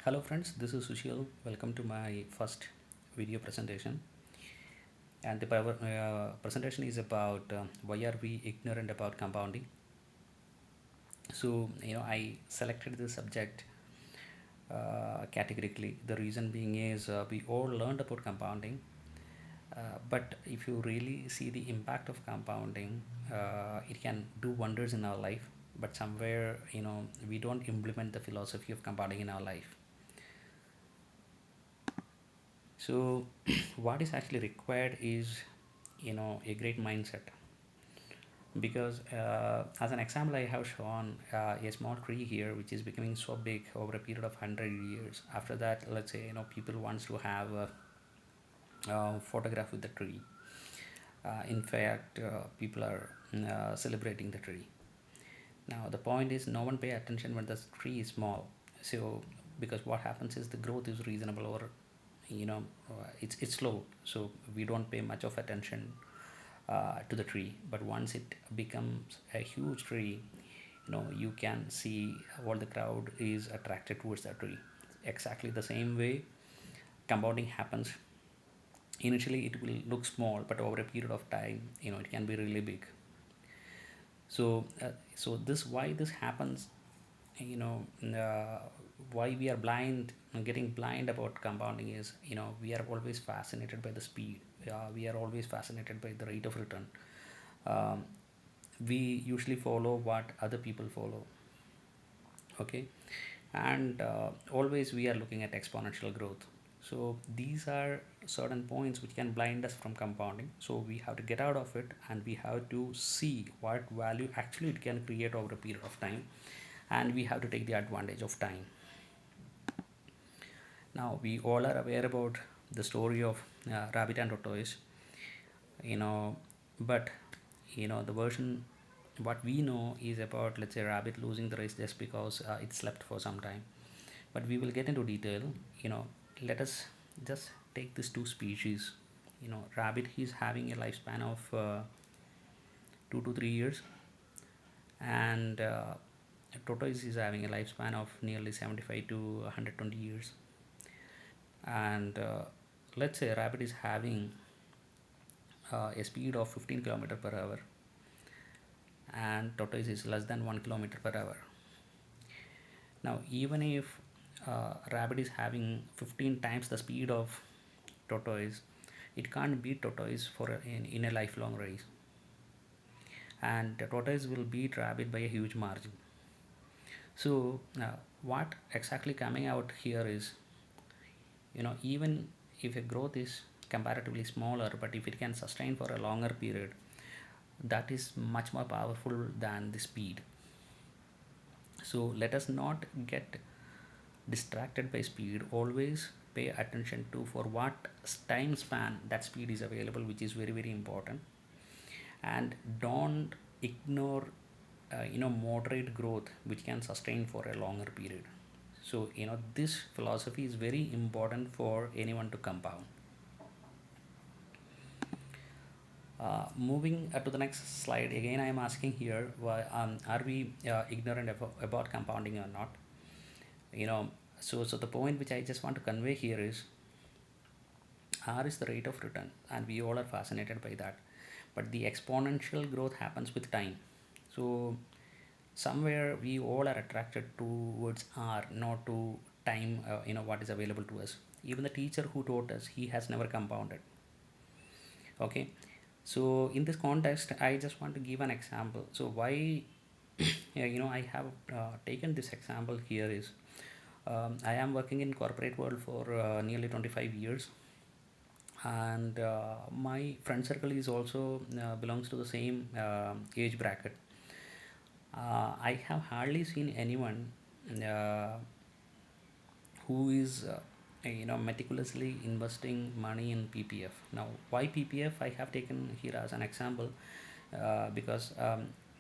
Hello friends, this is Sushil. Welcome to my first video presentation. And the presentation is about why are we ignorant about compounding. I selected this subject categorically. The reason being is we all learned about compounding, but if you really see the impact of compounding, it can do wonders in our life. But somewhere, we don't implement the philosophy of compounding in our life. So what is actually required is a great mindset, because as an example I have shown a small tree here which is becoming so big over a period of 100 years. After that, let's say people wants to have a photograph with the tree. In fact, people are celebrating the tree. Now the point is no one pay attention when the tree is small. So because what happens is the growth is reasonable, or it's slow, so we don't pay much of attention to the tree. But once it becomes a huge tree, you can see all the crowd is attracted towards that tree. Exactly the same way compounding happens. Initially it will look small, but over a period of time, it can be really big. So this why this happens, you know why we are blind, getting blind about compounding is, we are always fascinated by the speed. We are always fascinated by the rate of return. um, we usually follow what other people follow. Okay. And always we are looking at exponential growth. So these are certain points which can blind us from compounding, so we have to get out of it and we have to see what value actually it can create over a period of time, and we have to take the advantage of time. Now we all are aware about the story of rabbit and tortoise, you know but the version what we know is about, let's say, rabbit losing the race just because it slept for some time. But we will get into detail. you know Let us just take these two species. Rabbit, he's having a lifespan of 2 to 3 years, and tortoise is having a lifespan of nearly 75 to 120 years. And let's say rabbit is having a speed of 15 kilometer per hour, and tortoise is less than 1 kilometer per hour. Now even if rabbit is having 15 times the speed of tortoise, it can't beat tortoise in a lifelong race, and the tortoise will beat rabbit by a huge margin. So what exactly coming out here is, even if a growth is comparatively smaller, but if it can sustain for a longer period, that is much more powerful than the speed. So let us not get distracted by speed. Always pay attention to for what time span that speed is available, which is very very important. And don't ignore moderate growth which can sustain for a longer period. So this philosophy is very important for anyone to compound. Moving to the next slide, again I am asking here, why are we ignorant about compounding or not? you know so the point which I just want to convey here is, R is the rate of return, and we all are fascinated by that. But the exponential growth happens with time. So somewhere we all are attracted towards R, not to time. What is available to us. Even the teacher who taught us, he has never compounded. Okay. So in this context, I just want to give an example. So why, I have taken this example here is, I am working in corporate world for nearly 25 years, and my friend circle is also belongs to the same age bracket. I have hardly seen anyone uh, who is meticulously investing money in PPF. Now why PPF I have taken here as an example, because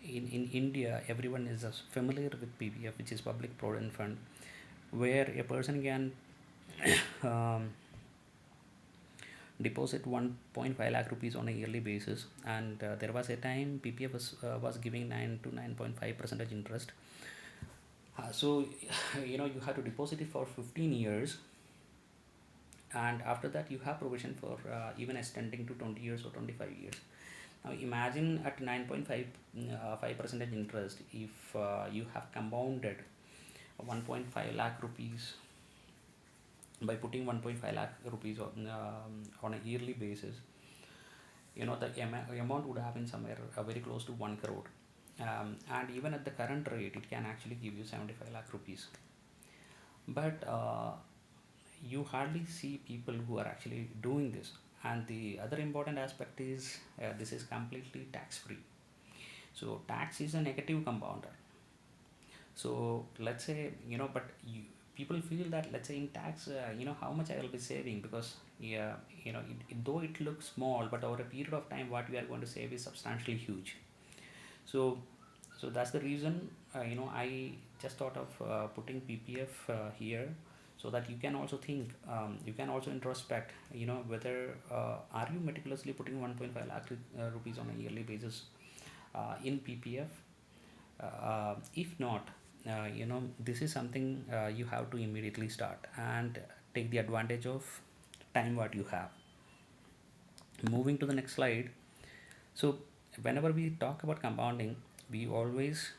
in India everyone is familiar with PPF, which is public provident fund, where a person can um, deposit 1.5 lakh rupees on a yearly basis. And there was a time PPF was giving 9 to 9.5 percentage interest. So you have to deposit it for 15 years, and after that you have provision for even extending to 20 years or 25 years. Now imagine at 9.5 5 percentage interest, if you have compounded 1.5 lakh rupees by putting 1.5 lakh rupees on a yearly basis, the amount would have been somewhere very close to 1 crore. And even at the current rate, it can actually give you 75 lakh rupees. But you hardly see people who are actually doing this. And the other important aspect is this is completely tax free. So tax is a negative compounder. So let's say, but people feel that, let's say, in tax, how much I will be saving, because yeah, though it looks small, but over a period of time what we are going to save is substantially huge. So that's the reason, I just thought of putting PPF here, so that you can also think, you can also introspect, whether are you meticulously putting 1.5 lakh rupees on a yearly basis in PPF. If not, this is something you have to immediately start and take the advantage of time what you have. Moving to the next slide. So whenever we talk about compounding, we always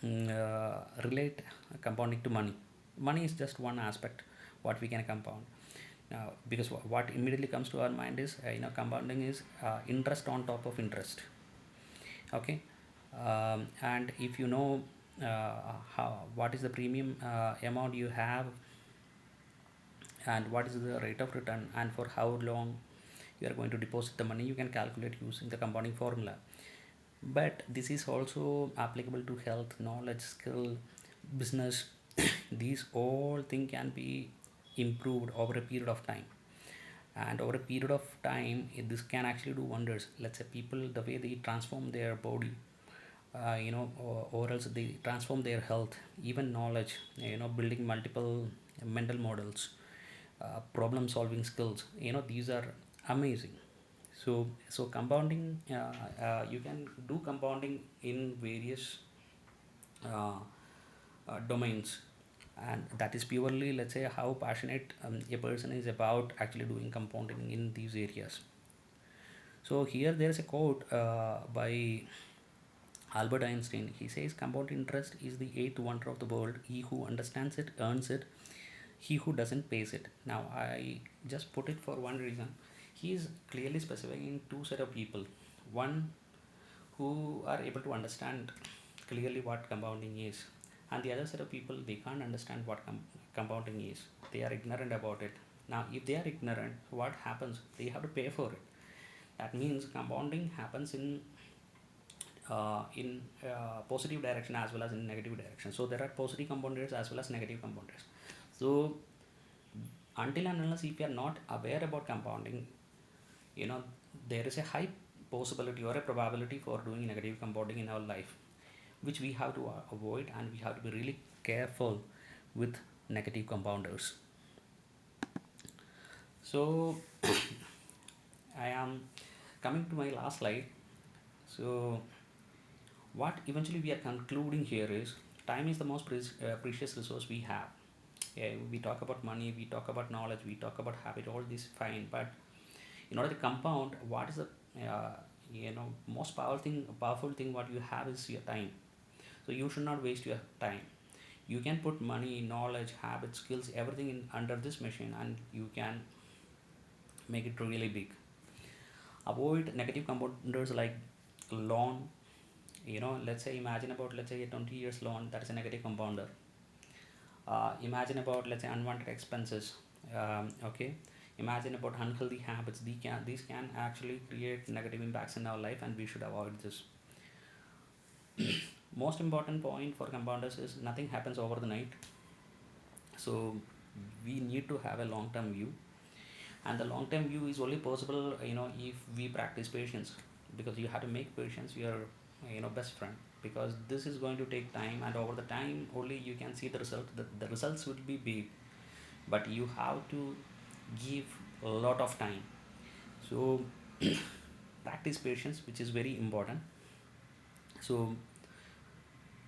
relate compounding to money. Money is just one aspect what we can compound. Now, because what immediately comes to our mind is, compounding is interest on top of interest. Okay. And if you know what is the premium amount you have, and what is the rate of return, and for how long you are going to deposit the money, you can calculate using the compounding formula. But this is also applicable to health, knowledge, skill, business. These all things can be improved over a period of time, and over a period of time this can actually do wonders. Let's say people, the way they transform their body, or else they transform their health, even knowledge, building multiple mental models, problem solving skills, these are amazing. So compounding, you can do compounding in various uh, domains, and that is purely, let's say, how passionate a person is about actually doing compounding in these areas. So here there is a quote by Albert Einstein. He says, compound interest is the eighth wonder of the world. He who understands it earns it. He who doesn't pays it. Now, I just put it for one reason. He is clearly specifying two set of people. One who are able to understand clearly what compounding is, and the other set of people, they can't understand what compounding is. They are ignorant about it. Now, if they are ignorant, what happens? They have to pay for it. That means compounding happens in positive direction as well as in negative direction. So there are positive compounders as well as negative compounders. So until and unless if you are not aware about compounding, you know there is a high possibility or a probability for doing negative compounding in our life, which we have to avoid, and we have to be really careful with negative compounders. So I am coming to my last slide. So what eventually we are concluding here is, time is the most precious resource we have. Yeah, we talk about money, we talk about knowledge, we talk about habit, all this fine, but in order to compound, what is the uh, most powerful thing what you have is your time. So you should not waste your time. You can put money, knowledge, habit, skills, everything in under this machine, and you can make it really big. Avoid negative compounders like loan. Let's say, imagine about, let's say, a 20 years loan, that is a negative compounder. Imagine about, let's say, unwanted expenses. Okay. Imagine about unhealthy habits. These can actually create negative impacts in our life, and we should avoid this. Most important point for compounders is nothing happens over the night. So we need to have a long term view, and the long term view is only possible, if we practice patience, because you have to make patience your best friend, because this is going to take time, and over the time only you can see the result. The results will be big, but you have to give a lot of time. So practice patience, which is very important. So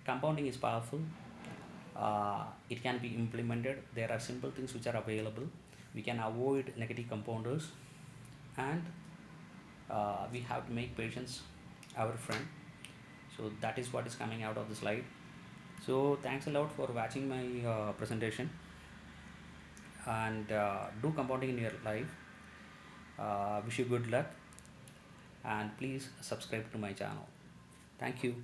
compounding is powerful. it can be implemented. There are simple things which are available. We can avoid negative compounders, and we have to make patience our friend. So that is what is coming out of the slide. So thanks a lot for watching my presentation, and do compounding in your life. Wish you good luck, and please subscribe to my channel. Thank you.